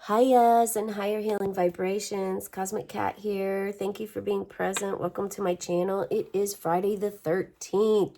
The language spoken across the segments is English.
Highas and higher healing vibrations. Cosmic Cat here. Thank you for being present. Welcome to my channel. It is Friday the 13th.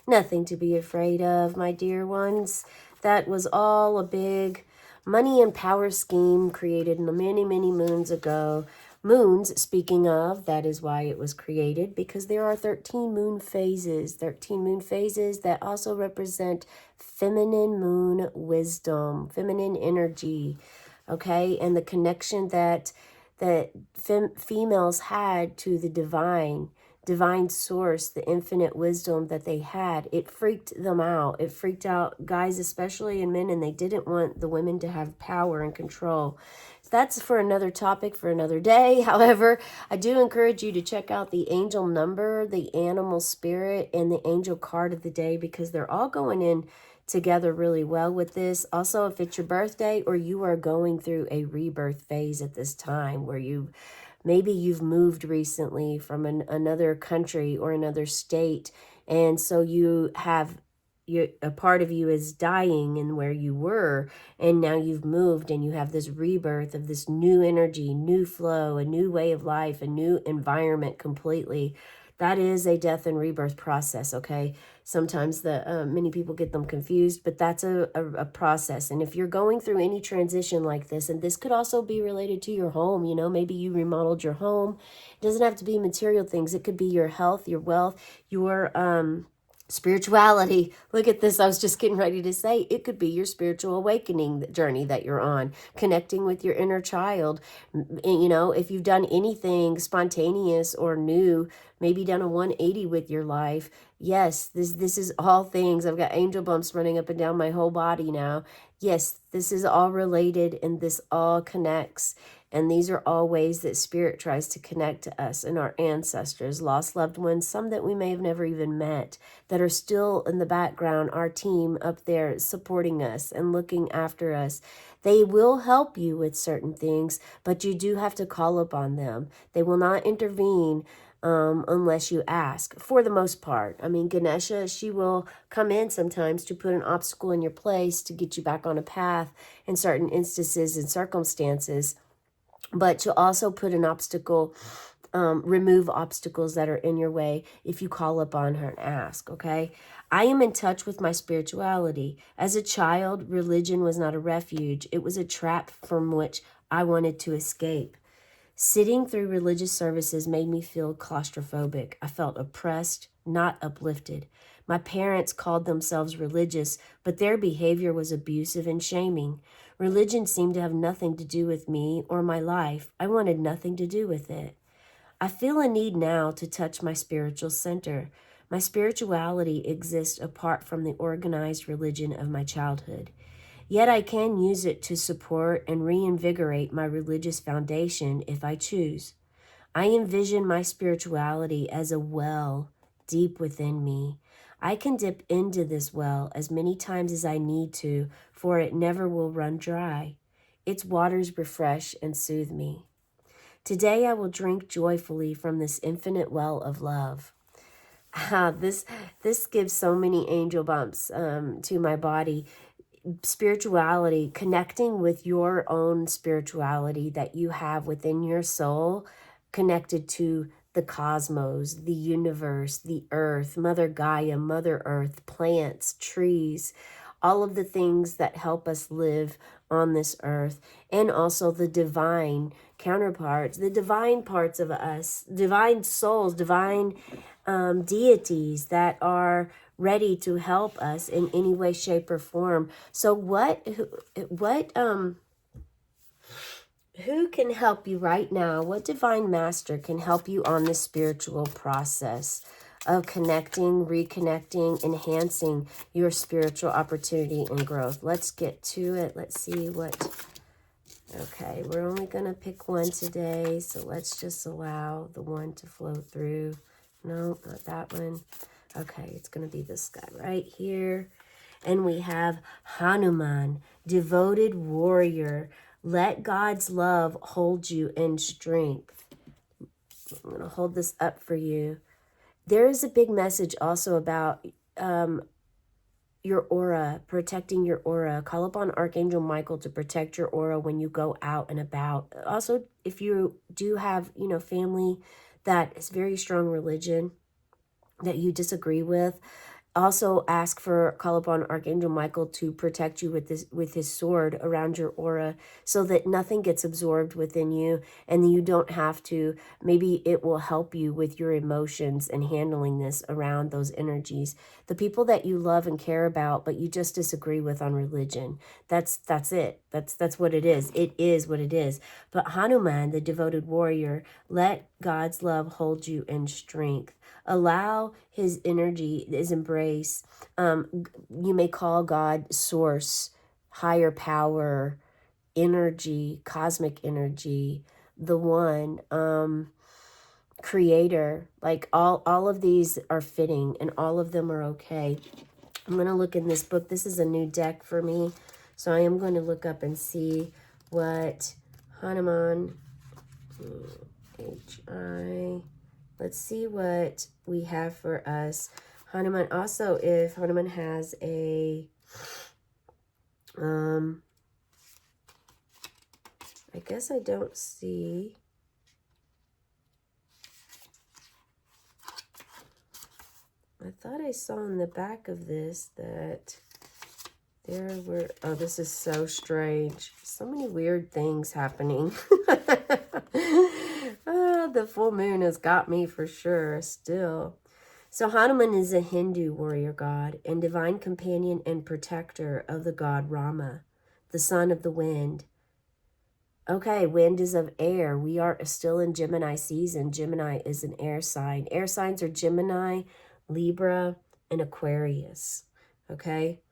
Nothing to be afraid of, my dear ones. That was all a big money and power scheme created many, many moons ago. Moons, speaking of, that is why it was created, because there are 13 moon phases. 13 moon phases that also represent feminine moon wisdom, feminine energy, okay? And the connection that females had to the divine source, the infinite wisdom that they had, it freaked them out. It freaked out guys, especially, and men, and they didn't want the women to have power and control. That's for another topic for another day. However, I do encourage you to check out the angel number, the animal spirit, and the angel card of the day, because they're all going in together really well with this. Also, if it's your birthday or you are going through a rebirth phase at this time where maybe you've moved recently from another country or another state, and so a part of you is dying in where you were, and now you've moved and you have this rebirth of this new energy, new flow, a new way of life, a new environment completely. That is a death and rebirth process, okay? Sometimes many people get them confused, but that's a process. And if you're going through any transition like this, and this could also be related to your home, maybe you remodeled your home. It doesn't have to be material things. It could be your health, your wealth, your spirituality. Look at this. I was just getting ready to say it could be your spiritual awakening journey that you're on, connecting with your inner child. If you've done anything spontaneous or new, maybe done a 180 with your life. Yes, this is all things. I've got angel bumps running up and down my whole body now. Yes, this is all related and this all connects. And these are all ways that spirit tries to connect to us and our ancestors, lost loved ones, some that we may have never even met, that are still in the background, our team up there supporting us and looking after us. They will help you with certain things, but you do have to call upon them. They will not intervene unless you ask, for the most part. I mean, Ganesha, she will come in sometimes to put an obstacle in your place to get you back on a path in certain instances and circumstances, but to also put an obstacle, remove obstacles that are in your way if you call upon her and ask, okay? I am in touch with my spirituality. As a child, religion was not a refuge. It was a trap from which I wanted to escape. Sitting through religious services made me feel claustrophobic. I felt oppressed, not uplifted. My parents called themselves religious, but their behavior was abusive and shaming. Religion seemed to have nothing to do with me or my life. I wanted nothing to do with it. I feel a need now to touch my spiritual center. My spirituality exists apart from the organized religion of my childhood. Yet I can use it to support and reinvigorate my religious foundation if I choose. I envision my spirituality as a well deep within me. I can dip into this well as many times as I need to, for it never will run dry. Its waters refresh and soothe me. Today I will drink joyfully from this infinite well of love. This gives so many angel bumps to my body. Spirituality, connecting with your own spirituality that you have within your soul, connected to the cosmos, the universe, the earth, Mother Gaia, Mother Earth, plants, trees, all of the things that help us live on this earth, and also the divine counterparts, the divine parts of us, divine souls, divine deities that are ready to help us in any way, shape, or form. So who can help you right now? What divine master can help you on this spiritual process of connecting, reconnecting, enhancing your spiritual opportunity and growth? Let's get to it. Let's see what... Okay, we're only going to pick one today, so let's just allow the one to flow through. No, not that one. Okay, it's going to be this guy right here. And we have Hanuman, devoted warrior. Let God's love hold you in strength. I'm going to hold this up for you. There is a big message also about your aura, protecting your aura. Call upon Archangel Michael to protect your aura when you go out and about. Also, if you do have, family that is very strong religion that you disagree with, also call upon Archangel Michael to protect you with his sword around your aura, so that nothing gets absorbed within you and you don't have to. Maybe it will help you with your emotions and handling this around those energies. The people that you love and care about, but you just disagree with on religion. That's it. That's what it is. It is what it is. But Hanuman, the devoted warrior, let God's love hold you in strength. Allow his energy, his embrace. You may call God source, higher power, energy, cosmic energy, the one, creator. Like all of these are fitting and all of them are okay. I'm going to look in this book. This is a new deck for me. So I am going to look up and see what Hanuman, H-I... Let's see what we have for us. Hanuman, also if Hanuman has a, I guess I don't see. I thought I saw in the back of this that there were, oh, this is so strange. So many weird things happening. The full moon has got me for sure still. So Hanuman is a Hindu warrior god and divine companion and protector of the god Rama, the son of the wind. Okay, wind is of air. We are still in Gemini season. Gemini is an air sign. Air signs are Gemini, Libra, and Aquarius. Okay?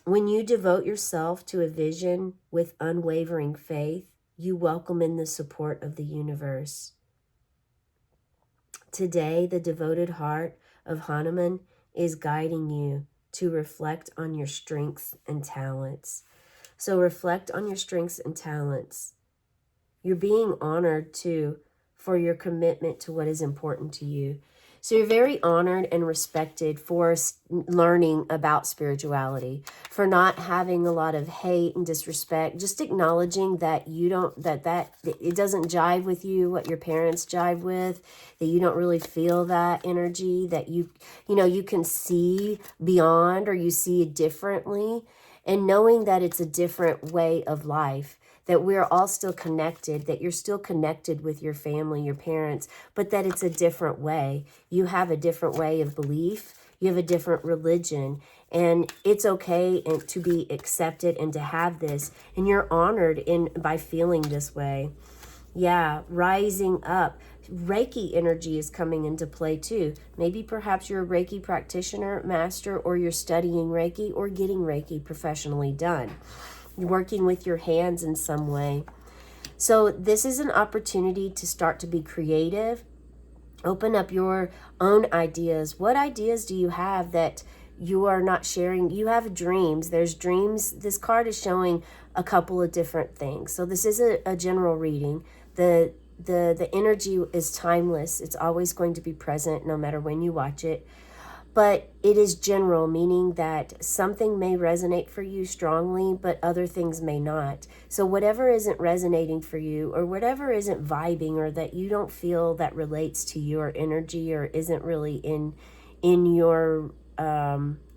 When you devote yourself to a vision with unwavering faith, you welcome in the support of the universe. Today, the devoted heart of Hanuman is guiding you to reflect on your strengths and talents. So reflect on your strengths and talents. You're being honored too for your commitment to what is important to you. So you're very honored and respected for learning about spirituality, for not having a lot of hate and disrespect, just acknowledging that you don't, that it doesn't jive with you, what your parents jive with, that you don't really feel that energy, that you can see beyond or you see it differently, and knowing that it's a different way of life, that we're all still connected, that you're still connected with your family, your parents, but that it's a different way. You have a different way of belief. You have a different religion, and it's okay to be accepted and to have this, and you're honored by feeling this way. Yeah, rising up. Reiki energy is coming into play too. Maybe perhaps you're a Reiki practitioner, master, or you're studying Reiki or getting Reiki professionally done. You're working with your hands in some way. So this is an opportunity to start to be creative. Open up your own ideas. What ideas do you have that you are not sharing? You have dreams. There's dreams. This card is showing a couple of different things. So this is a general reading. The energy is timeless. It's always going to be present no matter when you watch it. But it is general, meaning that something may resonate for you strongly, but other things may not. So whatever isn't resonating for you, or whatever isn't vibing, or that you don't feel that relates to your energy or isn't really in your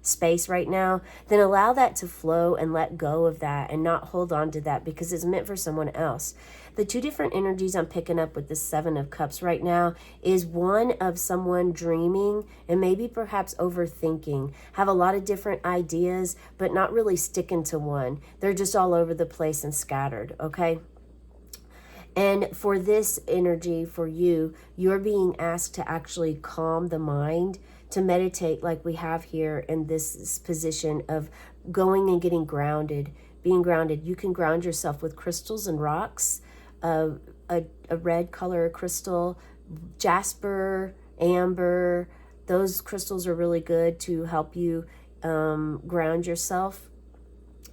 space right now, then allow that to flow and let go of that and not hold on to that because it's meant for someone else. The two different energies I'm picking up with the Seven of Cups right now is one of someone dreaming and maybe perhaps overthinking, have a lot of different ideas, but not really sticking to one. They're just all over the place and scattered, okay? And for this energy, for you, you're being asked to actually calm the mind, to meditate like we have here in this position of going and getting grounded, being grounded. You can ground yourself with crystals and rocks, a red color crystal, jasper, amber. Those crystals are really good to help you ground yourself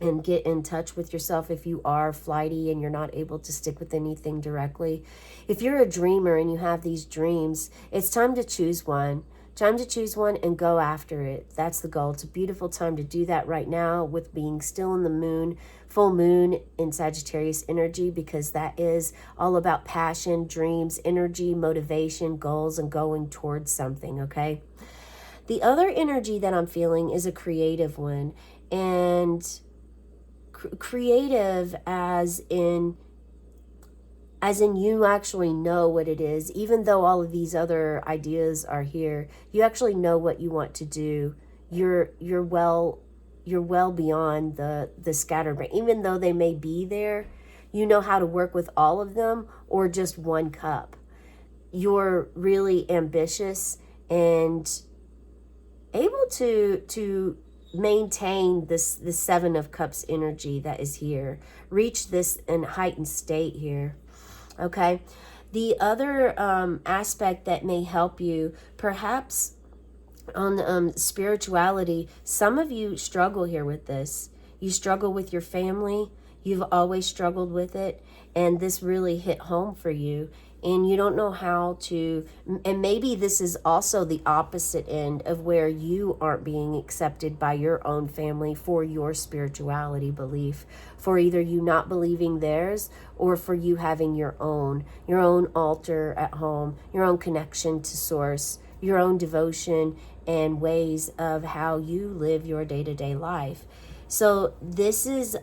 and get in touch with yourself if you are flighty and you're not able to stick with anything directly. If you're a dreamer and you have these dreams, it's time to choose one. Time to choose one and go after it. That's the goal. It's a beautiful time to do that right now with being still in the moon, full moon in Sagittarius energy, because that is all about passion, dreams, energy, motivation, goals, and going towards something, okay? The other energy that I'm feeling is a creative one, and creative as in you actually know what it is. Even though all of these other ideas are here, you actually know what you want to do. You're well beyond the scatterbrain. Even though they may be there, you know how to work with all of them or just one cup. You're really ambitious and able to maintain this Seven of Cups energy that is here. Reach this in heightened state here. Okay, the other aspect that may help you, perhaps on spirituality, some of you struggle here with this. You struggle with your family. You've always struggled with it, and this really hit home for you. And you don't know how to, and maybe this is also the opposite end of where you aren't being accepted by your own family for your spirituality belief, for either you not believing theirs or for you having your own altar at home, your own connection to source, your own devotion and ways of how you live your day-to-day life. So this is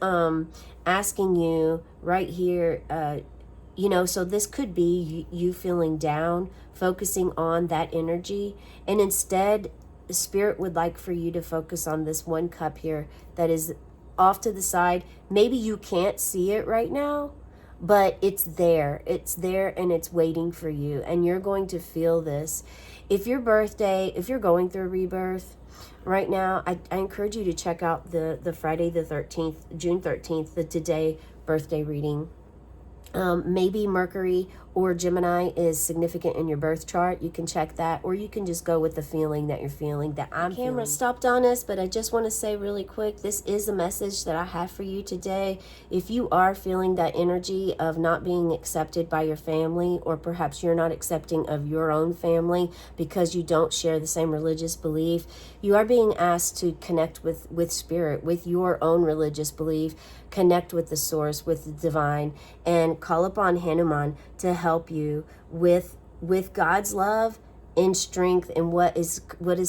asking you right here, so this could be you feeling down, focusing on that energy, and instead Spirit would like for you to focus on this one cup here that is off to the side. Maybe you can't see it right now, but it's there and it's waiting for you, and you're going to feel this. If you're going through a rebirth right now, I encourage you to check out the Friday the 13th, June 13th, the Today birthday reading. Maybe Mercury or Gemini is significant in your birth chart. You can check that, or you can just go with the feeling that you're feeling, that I'm feeling. Camera stopped on us, but I just want to say really quick, this is a message that I have for you today. If you are feeling that energy of not being accepted by your family, or perhaps you're not accepting of your own family because you don't share the same religious belief, you are being asked to connect with Spirit, with your own religious belief, connect with the source, with the divine, and call upon Hanuman to help you with God's love and strength and what is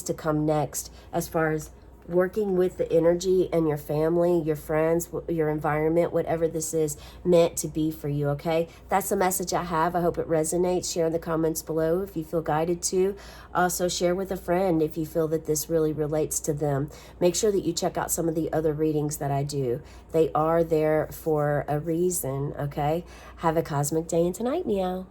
to come next, as far as working with the energy and your family, your friends, your environment, whatever this is meant to be for you, okay? That's the message I have. I hope it resonates. Share in the comments below if you feel guided to. Also share with a friend if you feel that this really relates to them. Make sure that you check out some of the other readings that I do. They are there for a reason, okay? Have a cosmic day and tonight, meow.